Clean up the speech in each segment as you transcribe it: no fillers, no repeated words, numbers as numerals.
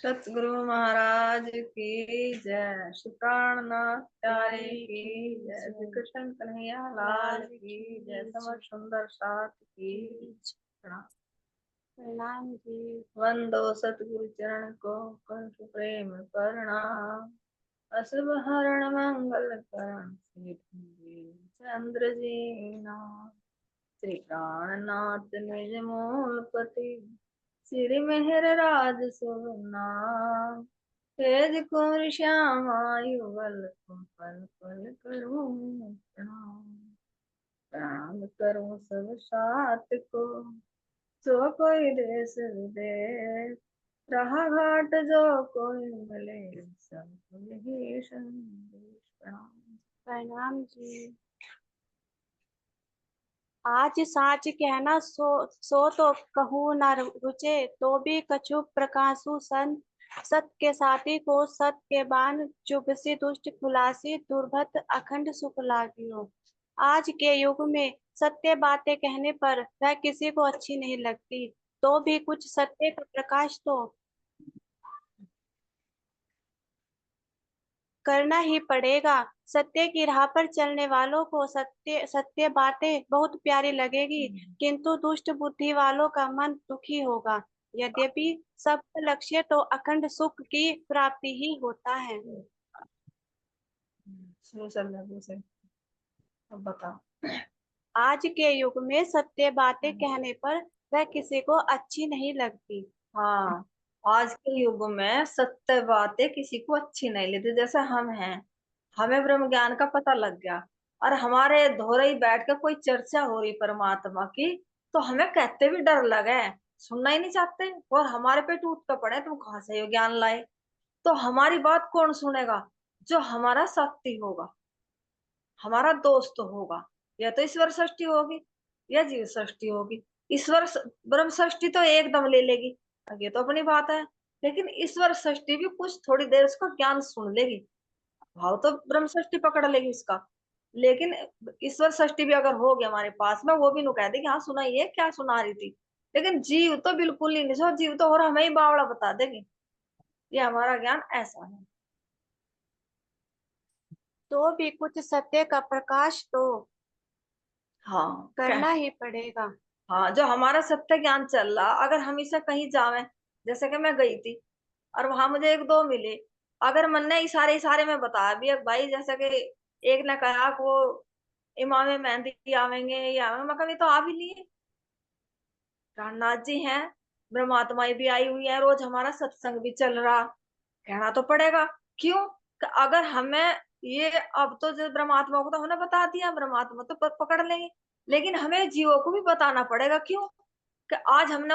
सतगुरु महाराज की जय। श्री प्राणनाथ प्यारे की जय। श्री कृष्ण कन्हैया लाल की जय। समर सुंदर साथ की प्रणाम जी। वंदो सतगुरु चरण को कंठ प्रेम प्रणाम। असुभ हरण मंगल करण चंद्र जी नाम। श्री प्राणनाथ निज मूलपति श्री मेहर राज सुना। तेज कुंवर श्यामा युगल पल पल करूं प्रणाम। प्रणाम करूं सब साथ को जो कोई देश विदेश। रहा घाट जो कोई मिले सबको यही संदेश। प्रणाम। प्रणाम जी। आज साच कहना सो तो कहूँ न रुचे, तो भी कछु प्रकाशु सन। सत के साथी को सत के बान, चुभसी दुष्ट खुलासी दुर्भत अखंड सुख लागियो। आज के युग में सत्य बातें कहने पर वह किसी को अच्छी नहीं लगती, तो भी कुछ सत्य का प्रकाश तो करना ही पड़ेगा। सत्य की राह पर चलने वालों को सत्य सत्य बातें बहुत प्यारी लगेगी, किंतु दुष्ट बुद्धि वालों का मन दुखी होगा। यद्यपि सबका लक्ष्य तो अखंड सुख की प्राप्ति ही होता है। शुरू चल रहा है। अब बताओ। आज के युग में सत्य बातें कहने पर वह किसी को अच्छी नहीं लगती। हाँ, आज के युग में सत्य बातें किसी को अच्छी नहीं लगती। जैसे हम हैं, हमें ब्रह्म ज्ञान का पता लग गया और हमारे धोरे ही बैठ के कोई चर्चा हो रही परमात्मा की, तो हमें कहते भी डर लगे, सुनना ही नहीं चाहते। और हमारे पे टूट के पड़े तुम कहाँ से ये ज्ञान लाए। तो हमारी बात कौन सुनेगा? जो हमारा साथी होगा, हमारा दोस्त होगा। या तो ईश्वर षष्ठी होगी या जीव षष्ठी होगी। ईश्वर ब्रह्म षष्ठी तो एकदम ले लेगी, ये तो अपनी बात है। लेकिन ईश्वर षष्ठी भी कुछ थोड़ी देर उसका ज्ञान सुन लेगी, भाव तो ब्रह्म षष्ठी पकड़ लेगी उसका। लेकिन ईश्वर षष्ठी भी अगर होगी हमारे पास में, वो भी नु कह देगी हाँ सुनाइए क्या सुना रही थी। लेकिन जीव तो बिल्कुल ही नहीं, जीव तो और हमें ही बावड़ा बता देगी। ये हमारा ज्ञान ऐसा है। तो भी कुछ सत्य का प्रकाश तो हाँ करना ही पड़ेगा। हाँ, जो हमारा सत्य ज्ञान चल रहा, अगर हम इसे कहीं जावे, जैसे कि मैं गई थी और वहां मुझे एक दो मिले, अगर मन ने इशारे इशारे में बताया भी एक भाई, जैसे कि एक ने कहा कि वो इमाम मेहंदी आवेंगे या आवेंगे, मैं कभी तो आ भी लिए। रामनाथ जी हैं, ब्रह्मात्माएं भी आई हुई है, रोज हमारा सत्संग भी चल रहा, कहना तो पड़ेगा। क्यों? कि अगर हमें ये, अब तो जो ब्रह्मात्मा को तो हमने बता दिया, ब्रह्मात्मा तो पकड़ लेंगे, लेकिन हमें जीवों को भी बताना पड़ेगा। क्यों? कि आज हमने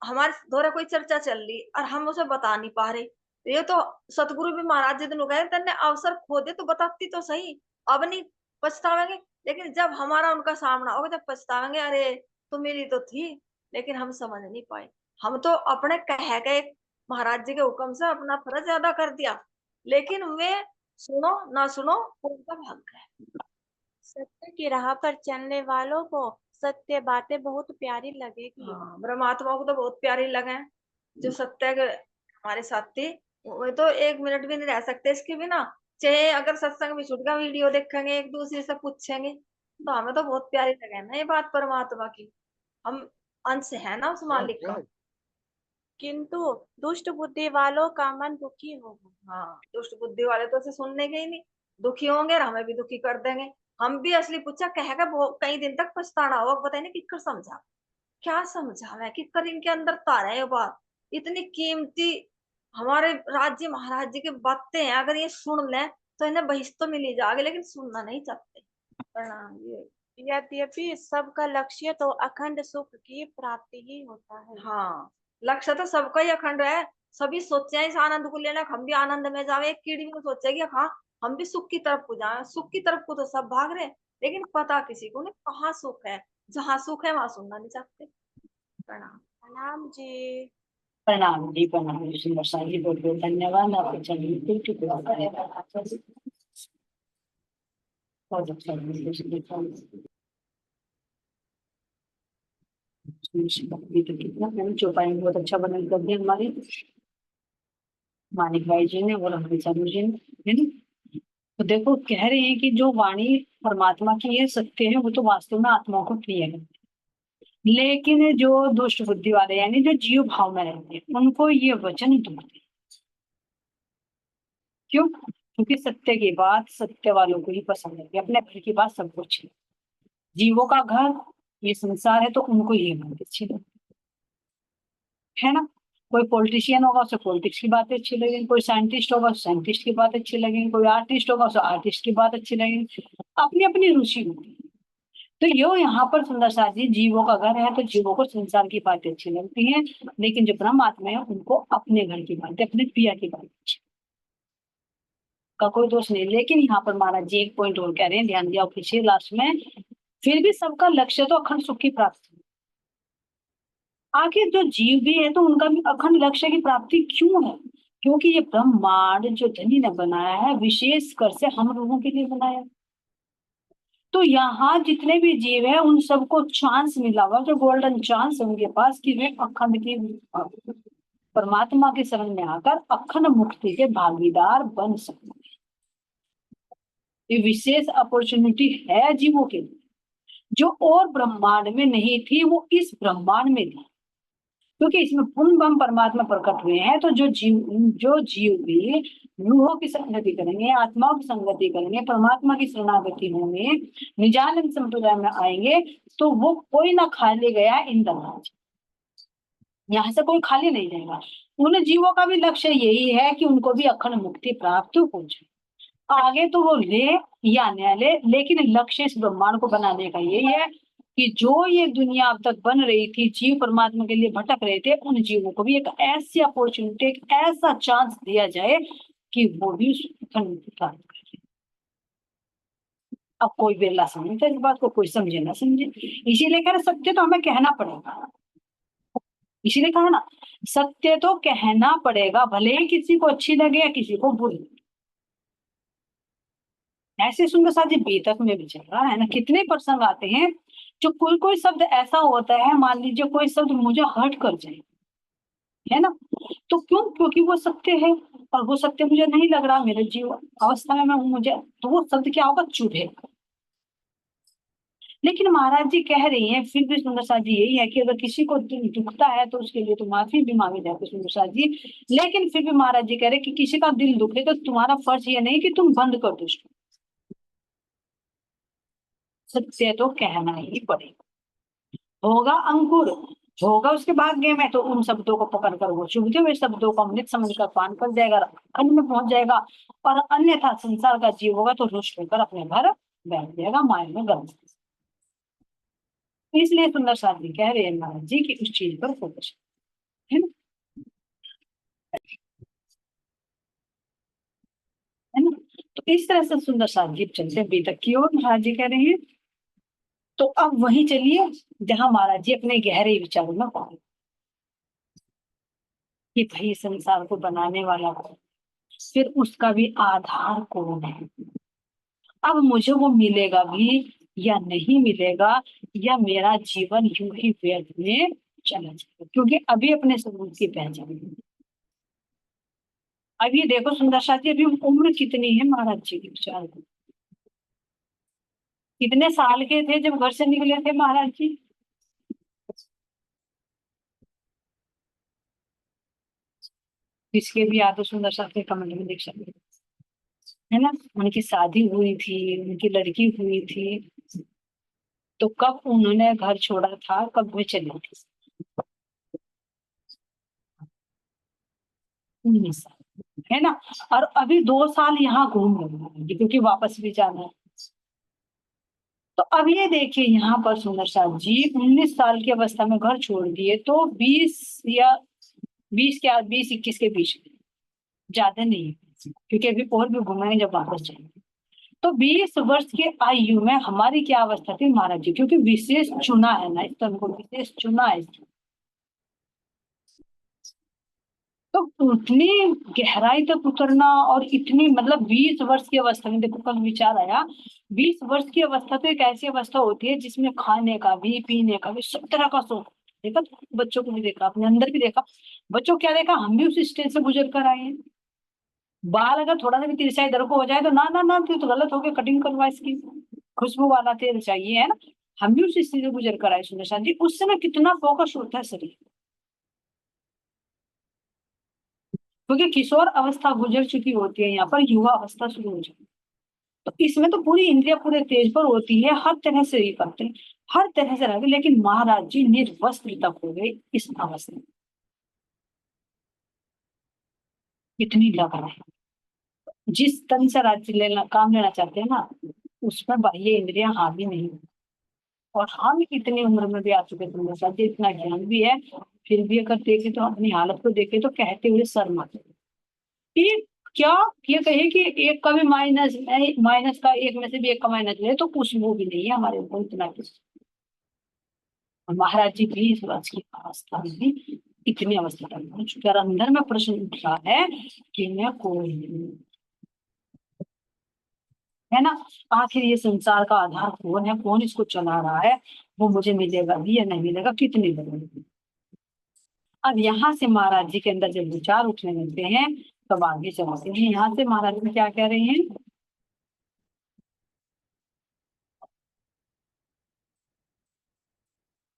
हमारे द्वारा कोई चर्चा चल रही और हम उसे बता नहीं पा रहे, तो ये तो सतगुरु भी महाराज जी ने कहे तेने अवसर खो दे तो बताती तो सही, अब नहीं पछतावेंगे। लेकिन जब हमारा उनका सामना होगा जब पछतावेंगे, अरे तो मिली तो थी लेकिन हम समझ नहीं पाए। हम तो अपने कह गए महाराज जी के हुक्म से अपना फर्ज अदा कर दिया, लेकिन वे सुनो ना सुनो उनका भाग है। सत्य की राह पर चलने वालों को सत्य बातें बहुत प्यारी लगेगी। हाँ, ब्रह्मात्मा को तो बहुत प्यारी लगे हैं। जो सत्य के हमारे साथी, वो तो एक मिनट भी नहीं रह सकते इसके बिना। चाहे अगर सत्संग में छूट गया, वीडियो देखेंगे, एक दूसरे से पूछेंगे, तो हमें तो बहुत प्यारी लगे ना ये बात परमात्मा की। हम अंश है ना उस मालिक का। किंतु दुष्ट बुद्धि वालों का मन दुखी होगा। हाँ, दुष्ट बुद्धि वाले तो उसे सुनने के ही नहीं, दुखी होंगे और हमें भी दुखी कर देंगे। हम भी असली पूछा कहेगा कई दिन तक पछताना होगा, बताइए ना किकर समझा, क्या समझा मैं किकर इनके अंदर तारा है ये बात। इतनी कीमती हमारे राज्य महाराज जी की बातें हैं, अगर ये सुन ले तो इन्हें बहिष्ठ तो मिली जाएगी, लेकिन सुनना नहीं चाहते। प्रणाम ये। यद्यपि सबका लक्ष्य तो अखंड सुख की प्राप्ति ही होता है। हाँ, लक्ष्य तो सबका ही अखंड है। सभी सोचे हैं इस आनंद को लेना, हम भी आनंद में जावे। एक कीड़ी भी सोचेगी हाँ हम भी सुख की तरफ को जाए, सुख की तरफ को तो सब भाग रहे, लेकिन पता किसी को नहीं कहाँ सुख है। जहाँ सुख है वहां सुनना नहीं चाहते। प्रणाम। प्रणाम जी। प्रणाम जी। प्रणाम जी। सुंदर सा जी, बहुत बहुत धन्यवाद। आप चलिए फिर की दुआ करेगा। बहुत अच्छा भक्ति तो कितना चौपाई बहुत अच्छा बना कर दिया हमारे। मानिक भाई जी ने और हमारे चालू जी ने, है ना। तो देखो कह रहे हैं कि जो वाणी परमात्मा की ये सत्य है वो तो वास्तव में आत्मा को प्रिय है, लेकिन जो दुष्ट बुद्धि वाले यानी जो जीव भाव में रहते हैं उनको ये वचन दुखते हैं। क्यों? क्योंकि सत्य की बात सत्य वालों को ही पसंद है, अपने घर की बात सबको अच्छी लगती है। जीवों का घर ये संसार है तो उनको ये बात अच्छी लगती है ना। कोई पॉलिटिशियन होगा उसे पॉलिटिक्स की बातें अच्छी लगेगी, कोई साइंटिस्ट होगा उसे साइंटिस्ट की बात अच्छी लगेगी, कोई आर्टिस्ट होगा उसे आर्टिस्ट की बात अच्छी लगेगी। अपनी अपनी रुचि होती है। तो यो यहाँ पर सुंदर साथ जी जीवों का घर है तो जीवों को संसार की बातें अच्छी लगती हैं, लेकिन जो परमात्मा है उनको अपने घर की बातें अपने पिया की बातें अच्छी, का कोई दोष नहीं। लेकिन यहाँ पर महाराज जी एक पॉइंट और कह रहे हैं, ध्यान दिया पीछे लास्ट में, फिर भी सबका लक्ष्य तो अखंड सुख की प्राप्ति। आखिर जो जीव भी है तो उनका भी अखंड लक्ष्य की प्राप्ति क्यों है? क्योंकि ये ब्रह्मांड जो धनी ने बनाया है विशेष कर से हम लोगों के लिए बनाया है। तो यहाँ जितने भी जीव है उन सबको चांस मिला हुआ, जो गोल्डन चांस है उनके पास कि वे अखंड की परमात्मा के शरण में आकर अखंड मुक्ति के भागीदार बन सकते हैं। ये विशेष अपॉर्चुनिटी है जीवों के लिए, जो और ब्रह्मांड में नहीं थी वो इस ब्रह्मांड में थी, क्योंकि इसमें पूर्ण ब्रह्म परमात्मा प्रकट हुए हैं। तो जो जीव भी रूहों की संगति करेंगे, आत्माओं की संगति करेंगे, परमात्मा की शरणागति होंगे, निजानंद संप्रदाय में आएंगे, तो वो कोई ना खाली गया इन दरवाजे, यहाँ से कोई खाली नहीं रहेगा। उन जीवों का भी लक्ष्य यही है कि उनको भी अखंड मुक्ति प्राप्त हो जाए। आगे तो वो ले या न ले, लेकिन लक्ष्य इस ब्रह्मांड को बनाने का यही है कि जो ये दुनिया अब तक बन रही थी, जीव परमात्मा के लिए भटक रहे थे, उन जीवों को भी एक ऐसी अपॉर्चुनिटी, एक ऐसा चांस दिया जाए कि वो भी अखंड मुक्ति प्राप्त करें। अब कोई बेला समझता इस बात को, कोई समझे ना समझे, इसीलिए कह रहे सत्य तो हमें कहना पड़ेगा। इसीलिए कहा ना सत्य तो कहना पड़ेगा, भले ही किसी को अच्छी लगे या किसी को बुरी। ऐसे सुंदर साथी बेतक में भी चल रहा है ना, कितने प्रसंग आते हैं जो कोई कोई शब्द ऐसा होता है, मान लीजिए कोई शब्द मुझे हर्ट कर जाए, है ना, तो क्यों? क्योंकि वो सत्य है और वो सत्य मुझे नहीं लग रहा, मेरे जीव अवस्था में मैं हूं, मुझे तो वो शब्द क्या होगा, चुभेगा। लेकिन महाराज जी कह रही हैं फिर भी सुंदर साथ जी यही है कि अगर किसी को दिल दुखता है तो उसके लिए तो माफी भी मांगी जाती है सुंदर साथ जी। लेकिन फिर भी महाराज जी कह रहे कि किसी का दिल दुखे तो तुम्हारा फर्ज ये नहीं कि तुम बंद कर दो उसको, सत्य तो कहना ही पड़ेगा। होगा अंकुर, होगा उसके भाग्य में, तो उन शब्दों को पकड़कर वो चुभते हुए शब्दों को अमृत समझकर पान कर जाएगा, खंड में पहुंच जाएगा। और अन्यथा संसार का जीव होगा तो रुष्ट होकर अपने घर बैठ जाएगा, माया में गर्म। इसलिए सुंदर साथ जी कह रहे हैं महाराज जी की उस चीज पर फोकस है ना, है ना। तो इस तरह से सुंदर साथ जी चलते बेतक की ओर महाराज जी कह रहे हैं। तो अब वही चलिए जहां महाराज जी अपने गहरे विचारों में पहुंचे कि भाई संसार को बनाने वाला कौन, फिर उसका भी आधार कौन है। अब मुझे वो मिलेगा भी या नहीं मिलेगा, या मेरा जीवन यूं ही व्यर्थ में चला जाएगा, क्योंकि अभी अपने स्वरूप की पहचान नहीं। अब ये देखो सुंदर साथी, अभी उम्र कितनी है महाराज जी की, विचार करो कितने साल के थे जब घर से निकले थे महाराज जी। किसके भी याद सुंदर साथी कमेंट में देख सकते है ना। उनकी शादी हुई थी, उनकी लड़की हुई थी, तो कब उन्होंने घर छोड़ा था, कब वे चली थी? 19 साल, है ना। और अभी 2 साल यहाँ घूम रहे हैं क्योंकि वापस भी जाना है। तो अब ये देखिए यहाँ पर सुंदर साथ जी 19 साल की अवस्था में घर छोड़ दिए, तो 20 के बीच में, ज्यादा नहीं, क्योंकि अभी और भी घुमाएंगे जब वापस जाएंगे। तो 20 वर्ष के आयु में हमारी क्या अवस्था थी महाराज जी, क्योंकि विशेष चुना है ना, इस तरह को विशेष चुना है। तो इतनी गहराई तक उतरना, और इतनी मतलब 20 वर्ष की अवस्था में, देखो कल विचार आया, 20 वर्ष की अवस्था तो एक ऐसी अवस्था होती है जिसमें खाने का भी, पीने का भी, सब तरह का शौक देखा। बच्चों को भी देखा, अपने अंदर भी देखा, बच्चों क्या देखा, हम भी उस स्टेज से गुजर कर आए हैं। बाल अगर थोड़ा सा भी तिरछा इधर को हो जाए तो ना ना ना, तो गलत हो गया, कटिंग करवा इसकी, खुशबू वाला तेल चाहिए, है ना। हम भी उस स्थिति से गुजर कर आए सुनिए शांति, उस समय कितना फोकस होता है शरीर, क्योंकि किशोर अवस्था गुजर चुकी होती है, यहाँ पर युवा अवस्था शुरू हो जाती है। तो इसमें तो पूरी इंद्रिया पूरे तेज पर होती है, हर तरह से ये करते हैं, हर तरह से रहते, लेकिन महाराज जी निर्वस्त्र तक हो गए इस अवस्था में, इतनी लग रहा है। जिस तन से राज्य लेना, काम लेना चाहते हैं ना, उसमें बाह्य इंद्रियां हावी नहीं होती। और हम इतनी उम्र में भी आ चुके थे, मेरे साथ इतना ज्ञान भी है, फिर भी अगर देखे तो अपनी हालत को देखे तो कहते हुए शर्म आती है कि क्या, ये कहे कि एक का भी माइनस, माइनस का एक में से भी एक का माइनस ले तो कुछ वो भी नहीं है हमारे ऊपर इतना कुछ। और महाराज जी की इस वर्ष की अवस्था में भी इतनी अवस्था हो चुकी है, और अंदर में प्रश्न उठ रहा है कि मैं कोई नहीं, है ना। आखिर ये संसार का आधार कौन है, कौन इसको चला रहा है, वो मुझे मिलेगा भी या नहीं मिलेगा, कितने लोग। अब यहाँ से महाराज जी के अंदर जब विचार उठने लगते हैं तब आगे चलते हैं, यहाँ से महाराज जी क्या कह रहे हैं।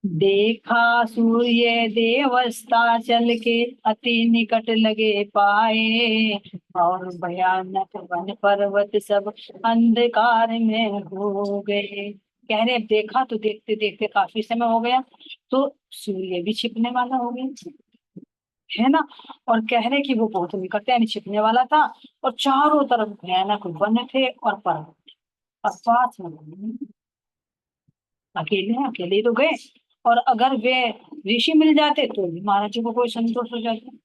देखा सूर्य देवस्ता चल के अति निकट लगे पाए, और भयानक वन पर्वत सब अंधकार में हो गए। कह रहे देखा तो देखते देखते काफी समय हो गया, तो सूर्य भी छिपने वाला हो गया, है ना। और कह रहे कि वो बहुत निकट यानी छिपने वाला था, और चारों तरफ भयानक वन थे और पर्वत, और पास में अकेले ही तो गए, और अगर वे ऋषि मिल जाते तो भी महाराज जी को कोई संतोष हो जाता।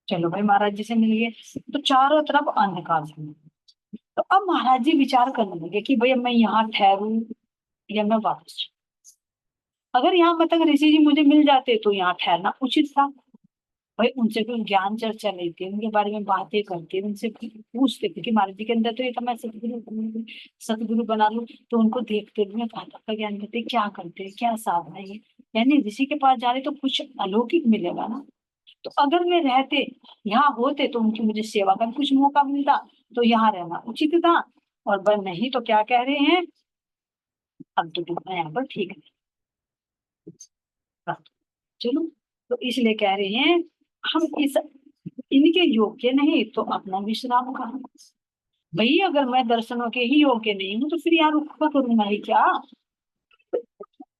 चलो भाई महाराज जी से मिल गए, तो चारों तरफ अंधकार से। तो अब महाराज जी विचार करने लगे कि भाई अब मैं यहाँ ठहरूं या मैं वापस जाऊं। अगर यहाँ मतलब ऋषि जी मुझे मिल जाते तो यहाँ ठहरना उचित था, भाई उनसे कोई ज्ञान चर्चा लेते, उनके बारे में बातें करते, उनसे पूछते थे कि महाराज जी के अंदर तो ये था मैं सतगुरु बना लूं, तो उनको देखते हुए घातक का ज्ञान देते, क्या करते, क्या साधना है, यानी ऋषि के पास जा रहे तो कुछ अलौकिक मिलेगा ना। तो अगर वे रहते, यहाँ होते, तो उनकी मुझे सेवा का कुछ मौका मिलता, तो यहाँ रहना उचित था। और बर नहीं तो क्या कह रहे हैं, अब तो डूबना यहाँ पर ठीक है, चलो। तो इसलिए कह रहे हैं हम इस इनके योग्य नहीं तो अपना विश्राम कहाँ। भाई अगर मैं दर्शनों के ही योग्य नहीं हूँ तो फिर यहाँ रुक कर करूंगा ही क्या।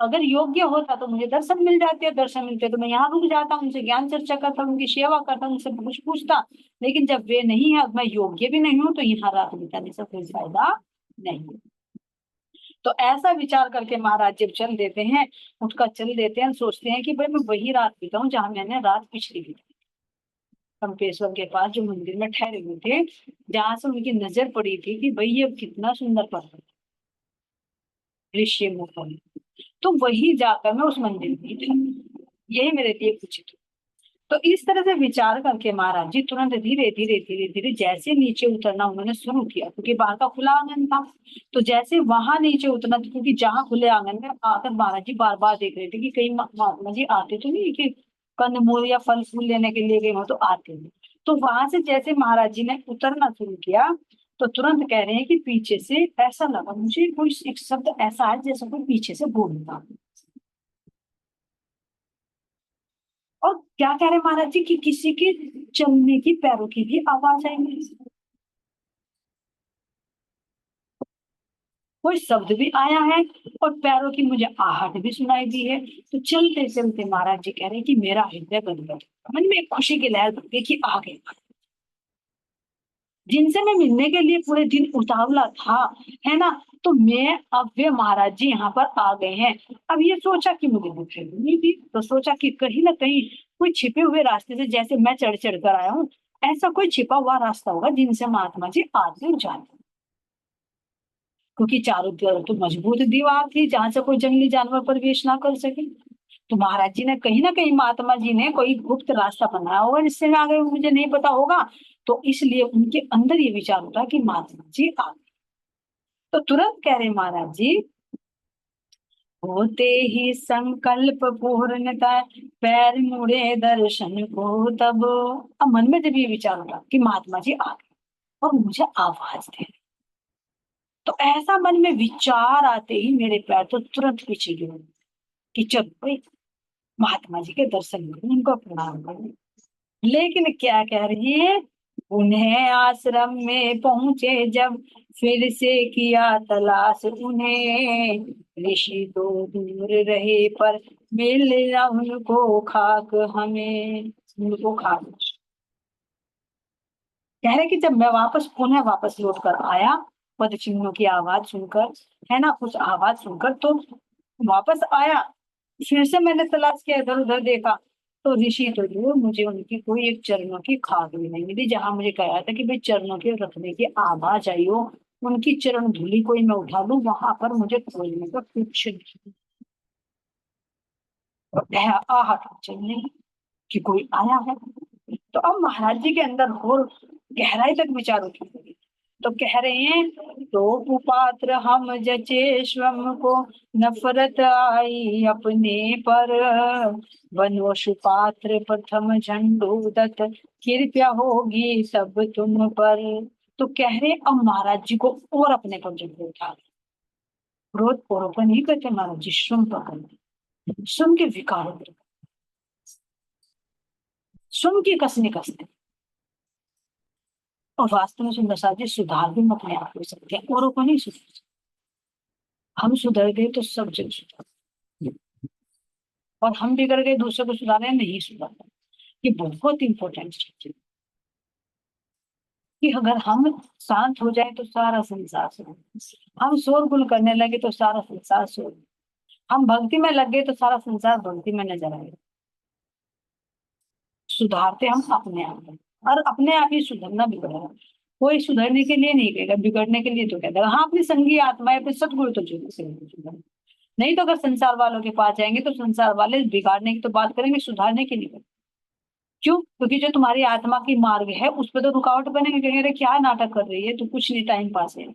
अगर योग्य होता तो मुझे दर्शन मिल जाते, दर्शन मिलते तो मैं यहाँ रुक जाता, उनसे ज्ञान चर्चा करता, उनकी सेवा करता, उनसे कुछ पूछता। लेकिन जब वे नहीं है, मैं योग्य भी नहीं हूँ, तो यहाँ रात बिताने से कोई फायदा नहीं। तो ऐसा विचार करके महाराज जब चल देते हैं, उठकर चल देते हैं, सोचते हैं कि भाई मैं वही रात बिताऊं जहां मैंने रात पिछली बिताई, कंपेश्वर के पास जो मंदिर में ठहरे हुए थे, जहां से उनकी नजर पड़ी थी कि भाई ये कितना सुंदर पर्वत, ऋषि मुख, तो वही जाकर मैं उस मंदिर में था, यही मेरे लिए उचित। तो इस तरह से विचार करके महाराज जी तुरंत धीरे धीरे धीरे धीरे जैसे नीचे उतरना उन्होंने शुरू किया, क्योंकि बाहर का खुला आंगन था, तो जैसे वहां नीचे उतरना, क्योंकि जहाँ खुले आंगन में आकर महाराज जी बार बार देख रहे थे कि कहीं महात्मा जी आते तो नहीं, कि कंदमूल या फल फूल लेने के लिए गए हो तो आते नहीं। तो वहां से जैसे महाराज जी ने उतरना शुरू किया, तो तुरंत कह रहे हैं कि पीछे से ऐसा लगा मुझे कोई एक शब्द ऐसा है जैसे कोई पीछे से बोलता। और क्या कह रहे महाराज जी कि किसी के चलने की, पैरों की भी आवाज आएंगी, कोई शब्द भी आया है, और पैरों की मुझे आहट भी सुनाई दी है। तो चलते चलते महाराज जी कह रहे हैं कि मेरा हृदय गदगद, मन में एक खुशी की लहर बढ़ गई कि आ गए, जिनसे मैं मिलने के लिए पूरे दिन उतावला था, है ना। तो मैं अब वे महाराज जी यहाँ पर आ गए हैं। अब ये सोचा कि मुझे दिखाई नहीं थी, तो सोचा कि कहीं ना कहीं कोई छिपे हुए रास्ते से, जैसे मैं चढ़ चढ़ कर आया हूँ, ऐसा कोई छिपा हुआ रास्ता होगा जिनसे महात्मा जी आते और जाते, क्योंकि चारों तरफ तो मजबूत दीवार थी जहां से कोई जंगली जानवर प्रवेश ना कर सके। तो महाराज जी ने कहीं ना कहीं, महात्मा जी ने कोई गुप्त रास्ता बनाया होगा जिससे मैं आगे मुझे नहीं पता होगा। तो इसलिए उनके अंदर ये विचार होता कि महात्मा जी आ गए। तो तुरंत कह रहे महाराज जी होते ही संकल्प पूर्णता, पैर मुड़े दर्शन को तब। अब मन में जब ये विचार होगा कि महात्मा जी आ गए और मुझे आवाज दे रहे, तो ऐसा मन में विचार आते ही मेरे पैर तो तुरंत पीछे गिरे कि चलो भाई महात्मा जी के दर्शन करो, उनको प्रणाम करो। लेकिन क्या कह रही है, उन्हें आश्रम में पहुंचे जब, फिर से किया तलाश उन्हें, ऋषि तो दूर रहे पर मिला उनको खाक हमें, उनको खाक। कह रहे कि जब मैं पुनः वापस लौट कर आया, पद चिन्हों की आवाज सुनकर, है ना, कुछ आवाज सुनकर, तो वापस आया, फिर से मैंने तलाश किया, इधर उधर देखा, तो ऋषि तो जो मुझे उनकी कोई एक चरणों की खाद भी नहीं मिली। जहां मुझे कहा था कि भाई चरणों के रखने की आवाज आई हो, उनकी चरण धूलि कोई मैं उठा लूं, वहां पर मुझे खोलने का कुछ नहीं। आहट चलने कि कोई आया है। तो अब महाराज जी के अंदर और गहराई तक विचार उठी, तो कह रहे हैं, तो कुपात्र हम जचे स्वम को, नफरत आई अपने पर, बनो सुपात्र प्रथम झंडूदत, कृपया होगी सब तुम पर। तो कह रहे अब महाराज जी को और अपने पर जब उठा, क्रोध औरों पर नहीं करते महाराज जी, स्वम पर करते, स्वम के विकारों पर, स्वम की कसने कसते। और वास्तव में सुंदर साथ जी सुधार भी हम अपने आप हो सकते हैं, औरों को नहीं सुधार सकते। हम सुधर गए तो सब जग सुधर, और हम बिगड़ गए दूसरे को सुधारे नहीं सुधारना। ये बहुत इंपॉर्टेंट चीज है कि अगर हम शांत हो जाए तो सारा संसार शांत, हम शोरगुल करने लगे तो सारा संसार शोर, हम भक्ति में लग गए तो सारा संसार भक्ति में नजर आएगा। सुधारते हम अपने आप हैं, और अपने आप ही सुधरना बिगड़ेगा। कोई सुधरने के लिए नहीं कहेगा, बिगड़ने के लिए तो कहता है। हाँ, अपनी संगी आत्मा है, अपने सदगुरु तो जरूर से, नहीं तो अगर संसार वालों के पास जाएंगे तो संसार वाले बिगाड़ने की तो बात करेंगे, सुधारने की नहीं। क्यों? क्योंकि जो तुम्हारी आत्मा की मार्ग है उस पर तो रुकावट बनेगी, कहेंगे अरे क्या नाटक कर रही है तो कुछ नहीं, टाइम पास है।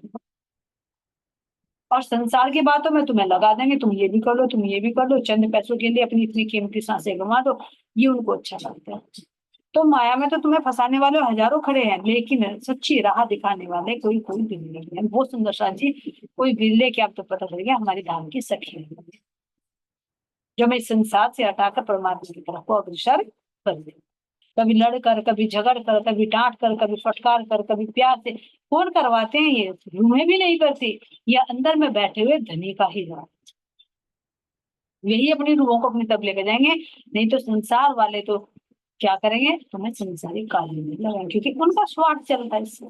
और संसार की बातों में तुम्हें लगा देंगे, तुम ये भी कर लो, तुम ये भी कर लो, चंद पैसों के लिए अपनी इतनी कीमती सांसें गंवा दो, ये उनको अच्छा लगता है। तो माया में तो तुम्हें फंसाने वाले हजारों खड़े हैं, लेकिन सच्ची राह दिखाने वाले कोई कोई बिरले हैं। बहुत सुंदर सा जी, कोई बिरले क्या, अब तो पता चल गया हमारी धाम की सखी है, जो हमें संसार से हटाकर परमात्मा की तरफ को अग्रसर कर दे। कभी लड़ कर, कभी झगड़ कर, कभी डांट कर, कभी फटकार कर, कभी प्यार से। कौन करवाते हैं ये? रूहें भी नहीं करती, या अंदर में बैठे हुए धनी का ही जवाब, यही अपनी रूहों को अपनी तरफ लेकर जाएंगे। नहीं तो संसार वाले तो क्या करेंगे, तुम्हें संसारी कार्य में लगाएंगे, क्योंकि उनका स्वार्थ चलता है इससे।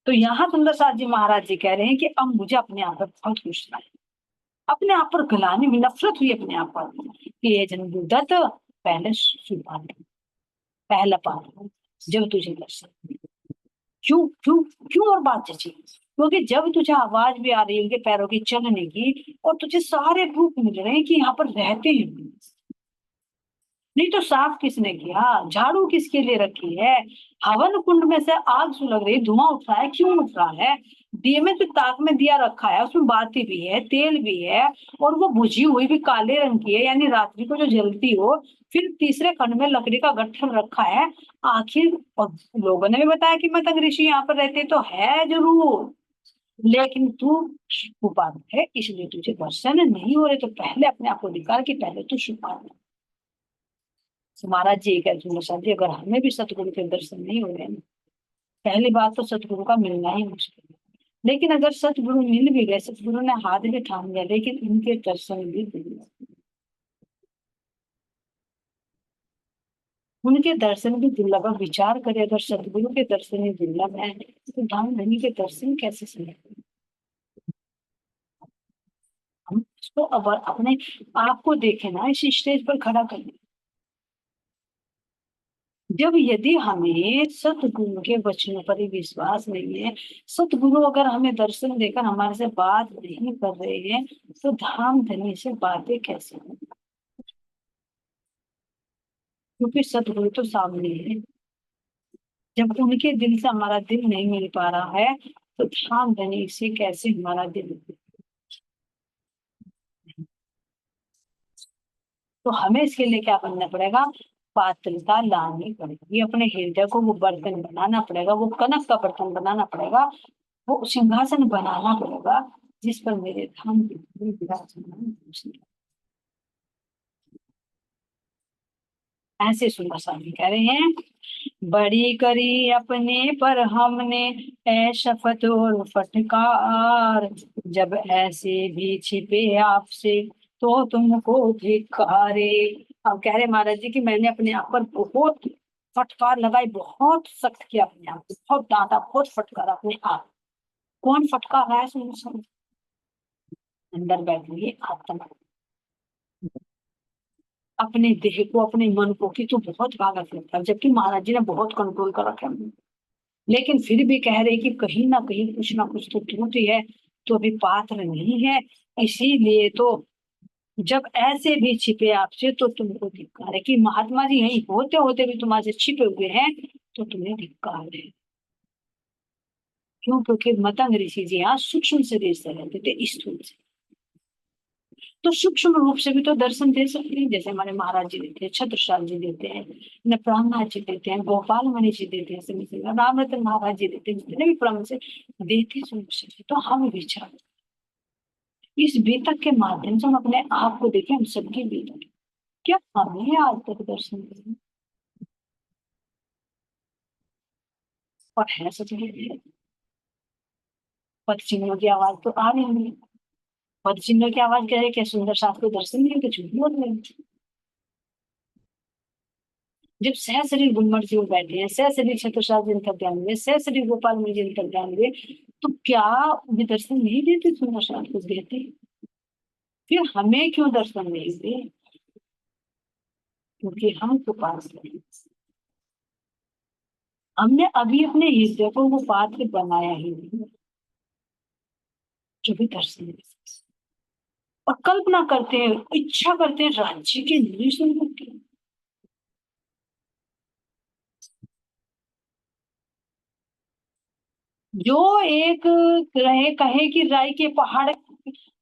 तो यहाँ सुंदर साथ जी महाराज जी कह रहे हैं कि अब मुझे अपने आप पर बहुत खुश था, अपने आप पर गलाने में नफरत हुई अपने आप पर कि ये जन्मदत्त पहले शुरुआत, पहला पाप जब तुझे दर्शन, क्यों क्यों क्यों, और बात जची, क्योंकि जब तुझे आवाज भी आ रही है उनके पैरों की चलने की, और तुझे सारे प्रूफ मिल रहे हैं कि यहाँ पर रहते हैं, नहीं तो साफ किसने किया, झाड़ू किसके लिए रखी है, हवन कुंड में से आग सुलग रही, धुआं उठ रहा है, क्यों उठ रहा है, दिए में जो ताक में दिया रखा है उसमें बाती भी है, तेल भी है, और वो बुझी हुई भी काले रंग की है, यानी रात्रि को जो जलती हो। फिर तीसरे खंड में लकड़ी का गट्ठर रखा है आखिर, और लोगों ने भी बताया कि मतंग ऋषि यहाँ पर रहते, तो है जरूर, लेकिन तू शुपान है इसलिए तुझे दर्शन नहीं हो रहे, तो पहले अपने आप को दिखा कि पहले तू शुपान है। महाराज जी कहते जी, अगर हमें भी सतगुरु के दर्शन नहीं हो रहे हैं, पहली बात तो सतगुरु का मिलना ही मुश्किल है। लेकिन अगर सतगुरु मिल भी गए, सतगुरु ने हाथ भी थाम लिया, लेकिन उनके दर्शन भी दुर्लभ, उनके दर्शन भी दुर्लभ। विचार करें, अगर सतगुरु के दर्शन ही दुर्लभ है तो धाम धनी के दर्शन कैसे संभव? हम इसको अब अपने आप को देखें ना, इस स्टेज पर खड़ा करने, जब यदि हमें सतगुरु के वचनों पर ही विश्वास नहीं है, सतगुरु अगर हमें दर्शन देकर हमारे से बात नहीं कर रहे हैं, तो धाम धनी से बातें कैसे होंगी? क्योंकि सतगुरु तो सामने है, जब उनके दिल से हमारा दिल नहीं मिल पा रहा है तो धाम धनी से कैसे हमारा दिल तो हमें इसके लिए क्या करना पड़ेगा, पात्रता लानी पड़ेगी, अपने हृदय को वो बर्तन बनाना पड़ेगा, वो कनक का बर्तन बनाना पड़ेगा, वो सिंहासन बनाना पड़ेगा जिस पर मेरे धाम विराजमान। ऐसे सुंदर स्वामी कह रहे हैं, बड़ी करी अपने पर हमने ऐ शपथ और फटकार, जब ऐसे भी छिपे आपसे तो तुमको धिक्कारे। अब कह रहे महाराज जी कि मैंने अपने आप पर बहुत फटकार लगाई, बहुत सख्त किया अपने आप को, बहुत डांटा, बहुत फटकारा अपने आप। कौन फटकार रहा है सुनो, अंदर बैठ गई आत्मा, अपने देह को, अपने मन को, कि तू बहुत भागत लगता है, जबकि महाराज जी ने बहुत कंट्रोल कर रखा है, लेकिन फिर भी कह रहे कि कहीं ना कहीं कुछ ना कुछ तो त्रुटि है, तो अभी पात्र नहीं है, इसीलिए तो जब ऐसे भी छिपे आपसे तो तुमको धिक्कार है, कि महात्मा जी यही होते होते भी तुम्हारे छिपे हुए हैं तो तुम्हें धिक्कार है। क्यों? क्योंकि मतंग ऋषि जी यहाँ सूक्ष्म शरीर से रहते थे, स्थूल से, तो सूक्ष्म रूप से भी तो दर्शन दे सकते हैं, जैसे हमारे महाराज जी देते हैं, छत्रसाल जी देते हैं, न प्राणनाथ जी देते हैं, गोपाल मणि जी देते हैं, समय से रामरतन महाराज जी देते हैं, जितने भी प्रम से देते हैं। तो हम विचार इस बीतक के माध्यम से हम अपने आप को देखें, हम सबकी बीतक, क्या हमें आज तक दर्शन दें? और है सच में पद चिन्हों की आवाज तो आ रही है, पद चिन्हों की आवाज कह रहे क्या सुंदर शास्त्र को दर्शन नहीं तो झूठ बोल रहे हैं। जब सह शरीर गुणमर जी बैठे हैं, सह शरीर छत्रसाल जी ध्यान में, सह शरीर गोपाल मणि जी ध्यान में, तो क्या वे दर्शन नहीं देते? सुंदर शास्त्र को देते, फिर हमें क्यों दर्शन नहीं दे? क्योंकि हम तो पास नहीं, हमने अभी अपने हृदय को वो पात्र बनाया ही नहीं जो भी दर्शन दे सकते। और कल्पना करते हैं, इच्छा करते हैं राज्य के निरीक्षण करके, जो एक रहे कहे कि राई के पहाड़,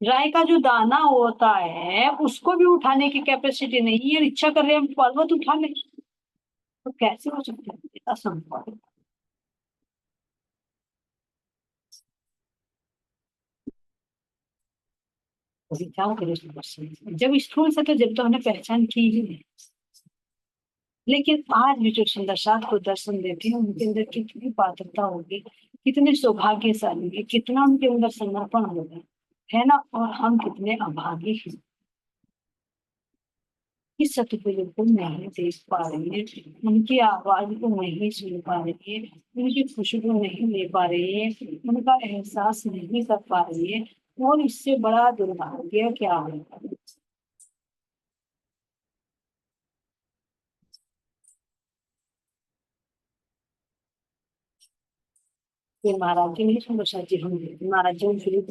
राई का जो दाना होता है उसको भी उठाने की कैपेसिटी नहीं है, इच्छा कर रहे हैं हम पर्वत उठा लें, तो कैसे हो सकता है? असंभव। जब स्थूल से तो जब तो हमने पहचान की ही नहीं, लेकिन आज भी जो सुंदर साथ को दर्शन देते हैं उनके अंदर कितनी पात्रता होगी, कितने सौभाग्यशाली है, कितना उनके अंदर समर्पण होगा, है ना? और हम कितने अभागी हैं, इस सतगुरु को नहीं देख पा रही है, उनकी आवाज को नहीं सुन पा रही है, उनकी खुशबू नहीं ले पा रही है, उनका एहसास नहीं कर पा रही है, और इससे बड़ा दुर्भाग्य क्या होगा? फिर महाराज जी नहीं सुन, प्रसाद जी हम महाराज जी में फिर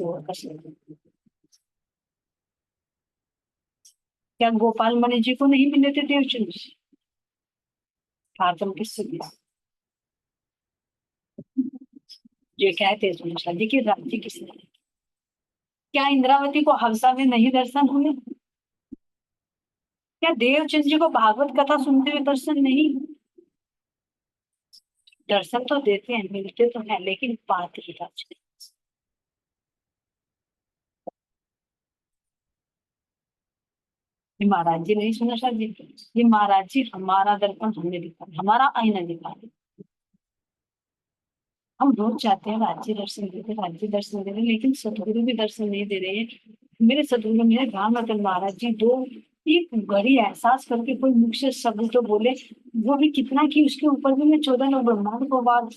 क्या गोपाल मणि जी को नहीं मिले थे देवचंद जी? किससे दिया? ये कहते हैं जी की राज्य किसने? क्या इंद्रावती को हंसा में नहीं दर्शन हुए? क्या देवचंद जी को भागवत कथा सुनते हुए दर्शन नहीं? दर्शन तो देते हैं, मिलते तो हैं, लेकिन पात्रता ये महाराज जी नहीं सुना सर जी, ये महाराज जी हमारा दर्पण हमने दिखा, हमारा आईना दिखा रहे। हम रोज चाहते हैं राज्य दर्शन दे रहे, राज्य दर्शन दे रहे, लेकिन सदगुरु भी दर्शन नहीं दे रहे हैं। मेरे सदगुरु मेरे रामरतन महाराज जी दो एक घड़ी एहसास करके कोई मुख से शब्द तो बोले, वो भी कितना कि उसके ऊपर भी मैं 14 लोग ब्रह्मांड को बात।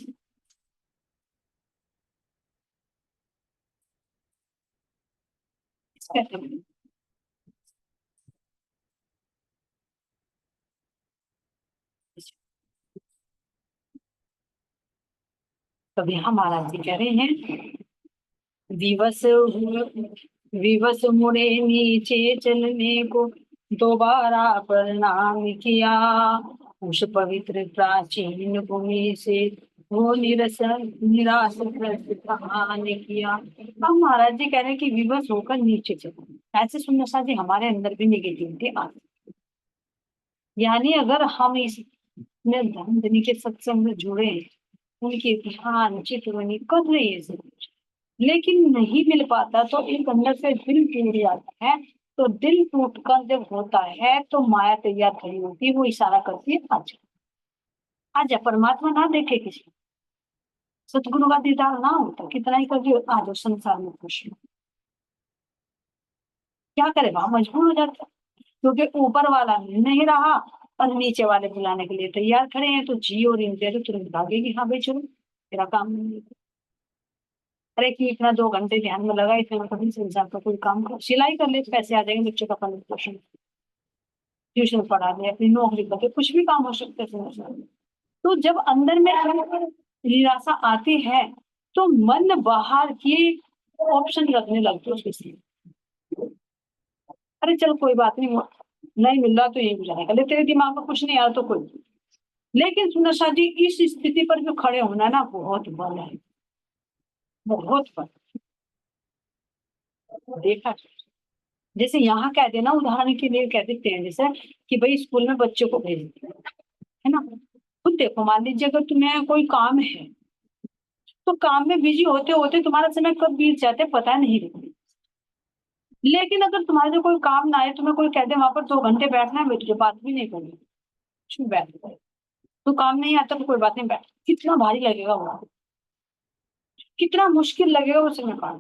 तब यहाँ महाराज जी कह रहे हैं, विवश विवश मुड़े नीचे चलने को दोबारा प्रणाम किया, उस पवित्र प्राचीन भूमि से वो निराश प्रस्थान किया। अब महाराज जी कह रहे हैं कि विवश होकर नीचे चलो, ऐसे सुनना जी हमारे अंदर भी निगेटिविटी आती, यानी अगर हम इसमें धनी के सत्संग में जुड़े, उनके ध्यान चितवनी कर रहे हैं सब कुछ, लेकिन नहीं मिल पाता तो एक अंदर से दिल टूट जाता है। तो दिल टूटकर जब होता है तो माया तैयार खड़ी होती है, वो इशारा करती है आजा आजा, परमात्मा ना देखे किसी को, सतगुरु का दीदार ना होता, कितना ही कभी आ जाओ संसार में खुश हो, क्या करे, वहां मजबूर हो जाता है, क्योंकि ऊपर वाला नहीं रहा और नीचे वाले बुलाने के लिए तैयार खड़े हैं, तो जी और इंद्रिया तो तुरंत भागेगी, हाँ भाई चलो तेरा काम नहीं है। अरे कि इतना 2 घंटे ध्यान में लगा, इतने में कभी संसार का कोई काम कर, सिलाई कर ले, पैसे आ जाएंगे, बच्चों का पालन पोषण, ट्यूशन पढ़ा दे, अपनी नौकरी करके, कुछ भी काम हो सकता है संसार में। तो जब अंदर में निराशा आती है तो मन बाहर की ऑप्शन रखने लगते उसके साथ। अरे चल कोई बात नहीं, नहीं मिल रहा तो यही गुजारेगा, ले तेरे दिमाग में कुछ नहीं आया तो कोई। लेकिन सुनसा जी, इस स्थिति पर जो खड़े होना ना बहुत बल है, बहुत बल। देखा, जैसे यहाँ कह देना, उदाहरण के लिए कह देते हैं जैसे कि भाई स्कूल में बच्चों को भेज दिया है ना, खुद देखो, मान लीजिए अगर तुम्हें कोई काम है तो काम में बिजी होते होते तुम्हारा समय कब बीत जाते पता नहीं लगता। लेकिन अगर तुम्हारे जो कोई काम ना आए, तुम्हें कोई कह दे वहां पर 2 घंटे बैठना है, बैठ जो बात भी नहीं करनी, क्यों बैठ, तो काम नहीं आता तो कोई बात नहीं, बैठ, कितना भारी लगेगा वो, कितना मुश्किल लगेगा वो समय पार।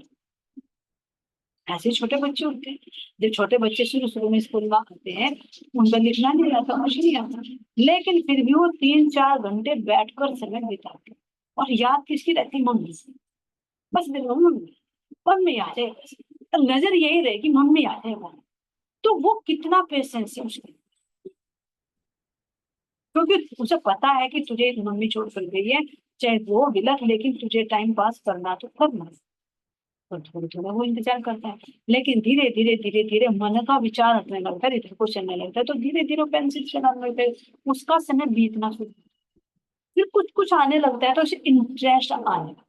ऐसे छोटे बच्चे होते हैं, जब छोटे बच्चे शुरू शुरू में स्कूल में आते हैं, उनका लिखना नहीं आता, कुछ नहीं आता, लेकिन फिर भी वो 3-4 घंटे बैठकर समय बिताते, और याद किसकी रहती, मम्मी से, बस देखो मम्मी, मम्मी आ जाए, बस नजर यही रहेगी, मम्मी आ जाए। तो वो कितना पेशेंस है उसके, क्योंकि उसे पता है कि तुझे एक मम्मी छोड़ कर गई है, चाहे वो विलख, लेकिन तुझे टाइम पास करना तो करना, तो थोड़ा थोड़ा वो इंतजार करता है। लेकिन धीरे धीरे धीरे धीरे मन का विचार हटने लगता है, इधर को चलने लगता है, तो धीरे धीरे पेंसिल चलाने लगता है, उसका समय बीतना शुरू, फिर कुछ कुछ आने लगता है तो उसे इंटरेस्ट आने लगता है।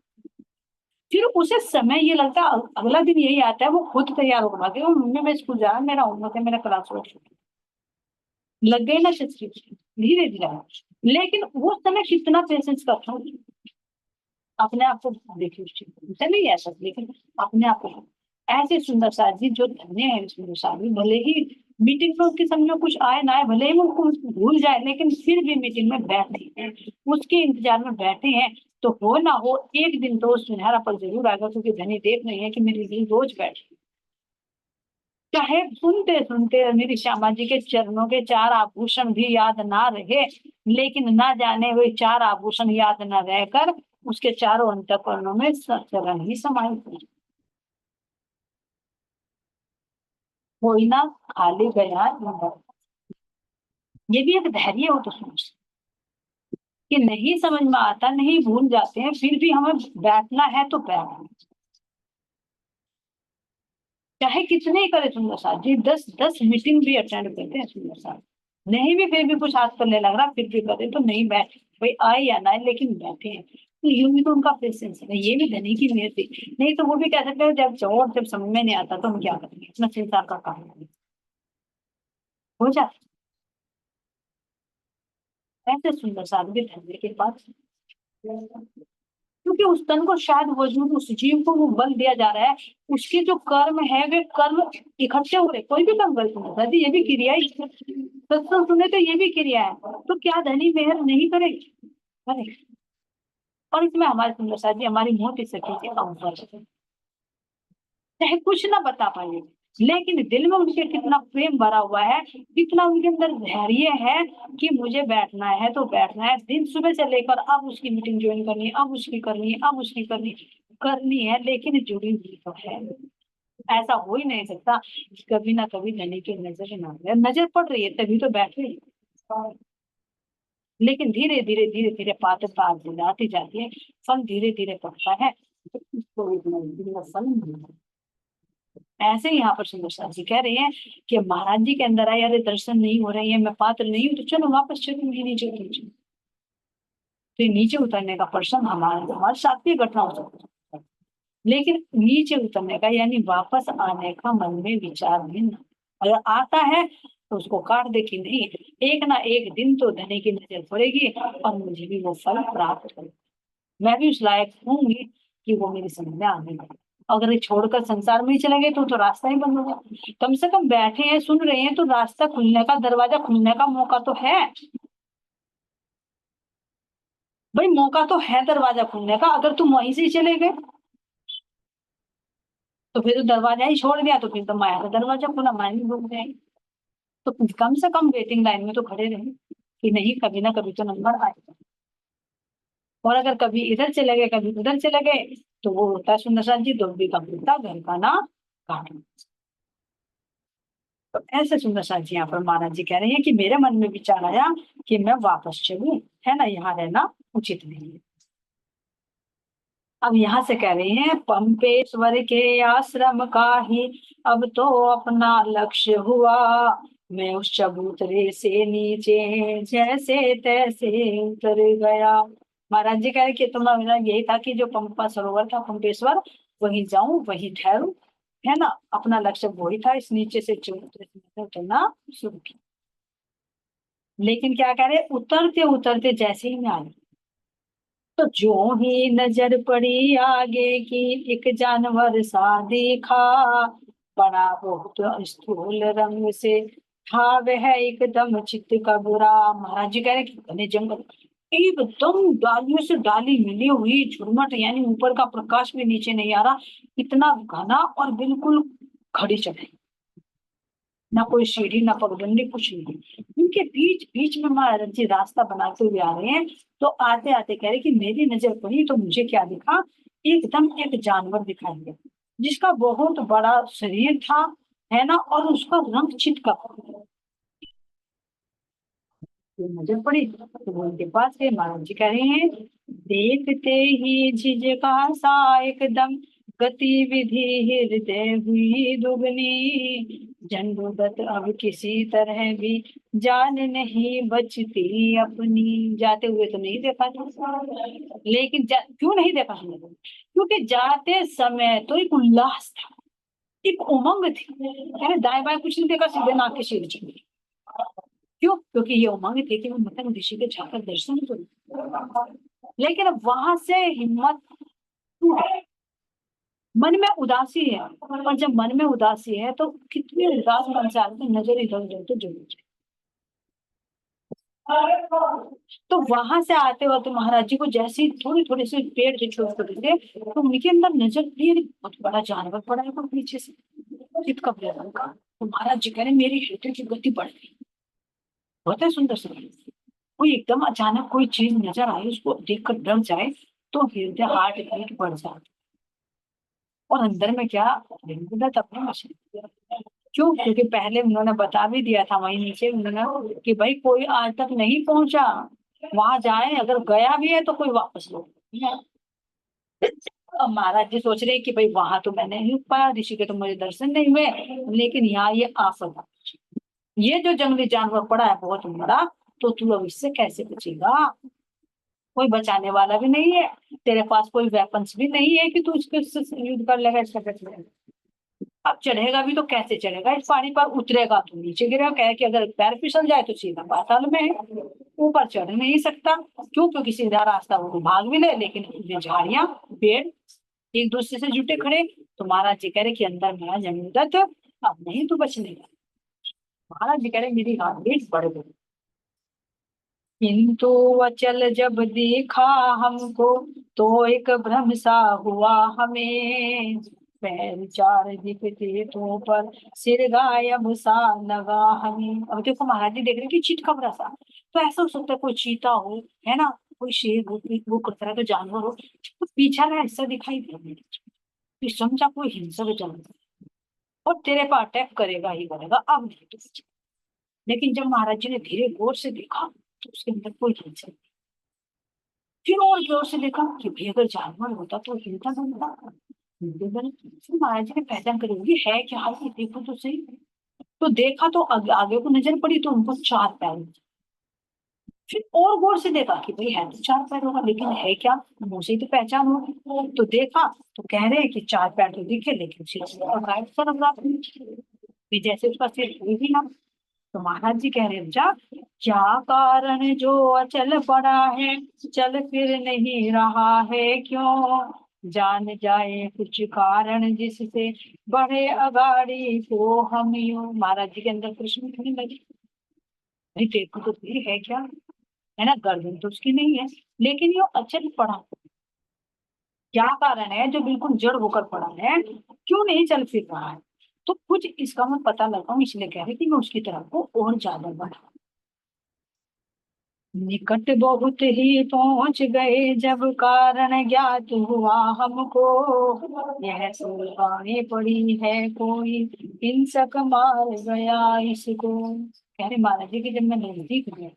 फिर उसे समय ये लगता है, अगला दिन यही आता है, वो खुद तैयार होगा कि मम्मी मैं स्कूल जा रहा, मेरा होमवर्क है, मेरा क्लास वर्क लग गए ना छुट्टी, धीरे धीरे। लेकिन वो समय कितना पेशेंस करता हूँ, अपने आप को देखिए, उसे नहीं ऐसा, लेकिन अपने आप को ऐसे सुंदर साजी जो धन्य है, सुंदर साजी, भले ही मीटिंग में उसके समझ में कुछ आए ना आए, भले ही वो भूल जाए, लेकिन फिर भी मीटिंग में बैठे हैं, उसके इंतजार में बैठे हैं, तो हो ना हो एक दिन तो सुनहरा पल जरूर आएगा, क्योंकि धनी देख रही है कि मेरी दिल रोज बैठे, चाहे सुनते सुनते मेरी श्यामा जी के चरणों के 4 आभूषण भी याद ना रहे, लेकिन ना जाने वे 4 आभूषण याद न रहकर उसके चारों अंतःकरणों में चरण ही समाये थे। कोई ना खाली गया इंद्र। ये भी एक धैर्य हो तो सोच, कि नहीं समझ में आता, नहीं, भूल जाते हैं, फिर भी हमें बैठना है तो बैठना, चाहे कितने ही करे सुंदर साथ जी, 10-10 मीटिंग भी अटेंड करते हैं सुंदर साथ, नहीं भी फिर भी कुछ हाथ करने लग रहा, फिर भी करे, तो नहीं बैठ, भाई आए या ना आए लेकिन बैठे हैं, तो यूं भी तो उनका पेशेंस है, ये भी धनी की मेहनत थी। नहीं तो वो भी कह सकते हैं जब जाओ, जब समझ में नहीं आता तो हम क्या करेंगे, अपना संसार का काम हो जाता। ऐसे सुंदर साथ भी धनी के पास, क्योंकि उस तन को शायद वजूद, उस जीव को वो बल दिया जा रहा है, उसके जो कर्म है वे कर्म इकट्ठे हो रहे, कोई भी कर्म कर सुना, ये भी क्रिया ही, सत्संग सुने तो ये भी क्रिया है, तो क्या धनी मेहर नहीं करेगी, करे। और इसमें हमारे सुंदर साथ जी हमारी मोटी सखी के अवसर, चाहे कुछ ना बता पाए, लेकिन दिल में उनके कितना प्रेम भरा हुआ है, कितना उनके अंदर धैर्य है कि मुझे बैठना है तो बैठना है, दिन सुबह से लेकर अब उसकी मीटिंग ज्वाइन करनी है, अब उसकी करनी है, अब उसकी करनी है, लेकिन जुड़ी हुई तो है। ऐसा हो ही नहीं सकता कि कभी ना कभी धनी की नजर ना आए, नजर पड़ रही है तभी तो बैठ रही है, लेकिन धीरे धीरे धीरे धीरे पाते पार दिलाती जाती है, फल धीरे धीरे पड़ता है, तो इसको इतना फल मिलता है। ऐसे ही यहाँ पर सुंदर साथ जी कह रहे हैं कि महाराज जी के अंदर आए, अरे दर्शन नहीं हो रहे हैं, मैं पात्र नहीं हूँ, तो चलो वापस चलो मेरे नीचे उतर, तो नीचे उतरने का प्रश्न हमारे साथ भी घटना हो सकती है, लेकिन नीचे उतरने का यानी वापस आने का मन में विचार भी ना, अगर आता है तो उसको काट दे कि नहीं, एक ना एक दिन तो धनी की नजर पड़ेगी और मुझे भी वो फल प्राप्त होगा, मैं भी उस लायक होंगी कि वो मेरी समझ में आने लगे। अगर ये छोड़कर संसार में ही चले गए तो रास्ता ही बंद होगा। कम से कम बैठे हैं सुन रहे हैं तो रास्ता खुलने का, दरवाजा खुलने का मौका तो है भाई, मौका तो है दरवाजा खुलने का। अगर तुम वहीं से ही चले गए तो फिर तो दरवाजा ही छोड़ दिया, तो फिर तो माया का दरवाजा खुला, माया भी घूम जाएगी। तो कम से कम वेटिंग लाइन में तो खड़े रहे कि नहीं, कभी ना कभी तो नंबर आएगा। और अगर कभी इधर चले गए कभी उधर चले गए तो वो होता है सुंदर सा जी, दुर्बी का कुत्ता घर का ना काटना। तो ऐसे सुंदर सा जी यहाँ पर महाराज जी कह रहे हैं कि मेरे मन में विचार आया कि मैं वापस चलूं, है ना, यहाँ रहना उचित नहीं है। अब यहाँ से कह रहे हैं पंपेश्वर के आश्रम का ही अब तो अपना लक्ष्य हुआ, मैं उस चबूतरे से नीचे जैसे तैसे उतर गया। महाराज जी कह रहे कि तुम्हारा मेरा यही था कि जो पंपा सरोवर था पंपेश्वर, वहीं जाऊं वहीं ठहरूं, है ना, अपना लक्ष्य वही था, इस नीचे से चबूतरे से उतरना शुरू किया। लेकिन क्या कह रहे, उतरते उतरते जैसे ही मैं आई तो जो ही नजर पड़ी आगे की एक जानवर सा देखा, बड़ा बहुत स्थूल रंग से था वह एकदम चित्त का बुरा। महाराज जी कह रहे कि घने जंगल, एकदम डालियों से डाली मिली हुई झुरमट, यानी ऊपर का प्रकाश भी नीचे नहीं आ रहा, इतना घना और बिल्कुल खड़ी चढ़ाई, ना कोई सीढ़ी ना पगडंडी कुछ नहीं। इनके बीच बीच में महाराज जी रास्ता बनाते हुए आ रहे हैं। तो आते आते कह रहे कि मेरी नजर पड़ी तो मुझे क्या दिखा, एकदम एक जानवर दिखाई दिया जिसका बहुत बड़ा शरीर था, है ना, और उसका रंग चितका। तो नजर पड़ी तो वो उनके पास गए। महाराज जी कह रहे हैं देखते ही झिझका सा एकदम गतिविधि हृदय हुई दुगनी, झंडूगत अब किसी तरह भी जान नहीं बचती अपनी। जाते हुए तो नहीं देखा था, लेकिन क्यों नहीं देखा हमने, क्योंकि जाते समय तो एक उल्लास था, एक उमंग थी, मैंने दाएं बाएं कुछ नहीं देखा, सीधे नाक के शीर चढ़ गई। क्यों? क्योंकि ये उमंग थी कि मैं मतलब ऋषि के जाकर दर्शन करूं। लेकिन अब वहां से हिम्मत टूट गई। मन में उदासी है, और जब मन में उदासी है तो कितने उदास मन से आदमी नजर इधर उधर तो जरूर जाए। तो वहां से आते वक्त महाराज जी को जैसे थोड़ी थोड़ी से पेड़ से छोटे थे तो उनके अंदर नजर पड़ी, अरे बहुत बड़ा जानवर पड़ा है पीछे से, चितका रंग का। तो महाराज जी कह रहे मेरी हृदय की गति बढ़ गई। बहुत है सुंदर सा, कोई एकदम अचानक कोई चीज नजर आए उसको देखकर डर जाए तो हृदय हार्ट बीट बढ़ जाता, और अंदर में क्या अपने मशीन। क्यों? क्योंकि पहले उन्होंने बता भी दिया था वहीं नीचे उन्होंने कि भाई कोई आज तक नहीं पहुंचा, वहां जाए, अगर गया भी है तो कोई वापस लो। अब महाराज जी सोच रहे कि भाई वहां तो मैंने नहीं पाया, ऋषि के तो मुझे दर्शन नहीं हुए, लेकिन यहाँ ये आफत, ये जो जंगली जानवर पड़ा है बहुत बड़ा, तो तू अब इससे कैसे बचेगा? कोई बचाने वाला भी नहीं है, तेरे पास कोई वेपन्स भी नहीं है कि तू इसके युद्ध कर लेगा, इसका डट लेगा। अब चढ़ेगा भी तो कैसे चढ़ेगा इस पहाड़ी पर, उतरेगा तो नीचे गिरेगा, कहे कि अगर पैर फिसल जाए तो सीधा पाताल में है, ऊपर चढ़ नहीं सकता। क्यों? क्योंकि सीधा रास्ता वो भाग भी ले, लेकिन ये झाड़ियां पेड़ एक दूसरे से जुटे खड़े। तो महाराज जी कह रहे कि अंदर मेरा जमीन अब नहीं तू बचने का। महाराज जी कह रहे मेरी हार्ट बीट बढ़ गई, किंतु अचल जब देखा हमको तो एक भ्रम सा हुआ हमें, पैर चार दिखते तो पर सिर गायब सा लगा हमें। अब देखो महाराज जी देख रहे कि चीट खबरा सा, तो ऐसा हो सकता है कोई चीता हो, है ना, कोई शेर हो, कोई वो करता है तो जानवर हो, तो पीछा ना ऐसा दिखाई दे, तो समझा कोई हिंसक जानवर और तेरे पर अटैक करेगा ही करेगा, अब नहीं तो बचे। लेकिन जब महाराज जी ने धीरे गौर से देखा तो उसके अंदर कोई हिंसा नहीं। फिर और जोर से देखा कि भाई अगर जानवर होता तो हिलता बनता। फिर महाराज जी ने पहचान करी होगी है क्या, हाल ये देखो तो सही। तो देखा तो आगे को नजर पड़ी तो उनको चार पैर थे। फिर और गौर से देखा कि भाई है तो चार पैर होगा, लेकिन है क्या, मुंह से ही तो पहचान होगी। तो देखा तो कह रहे हैं कि चार पैर तो दिखे, लेकिन सिर और गायब सा लग रहा, जैसे उसका सिर कोई भी ना। तो महाराज जी कह रहे बच्चा, क्या कारण जो अचल पड़ा है, चल फिर नहीं रहा है क्यों, जान जाए कुछ कारण जिससे बढ़े अगाड़ी को हम यूं। महाराज जी के अंदर प्रश्न उठने लगे, भाई देखो तो फिर है क्या, है ना, गर्दन तो उसकी नहीं है, लेकिन ये अचल पड़ा, क्या कारण है जो बिल्कुल जड़ होकर पड़ा है, क्यों नहीं चल फिर रहा है। तो कुछ इसका मैं पता लगा हूँ, इसलिए कह रही कि मैं उसकी तरफ को और ज्यादा बढ़ा। निकट बहुत ही पहुंच गए जब कारण ज्ञात हुआ हमको, यह सुल्तानी पड़ी है कोई हिंसक मार गया इसको। कह रहे महाराज जी की जब मैं नजदीक गया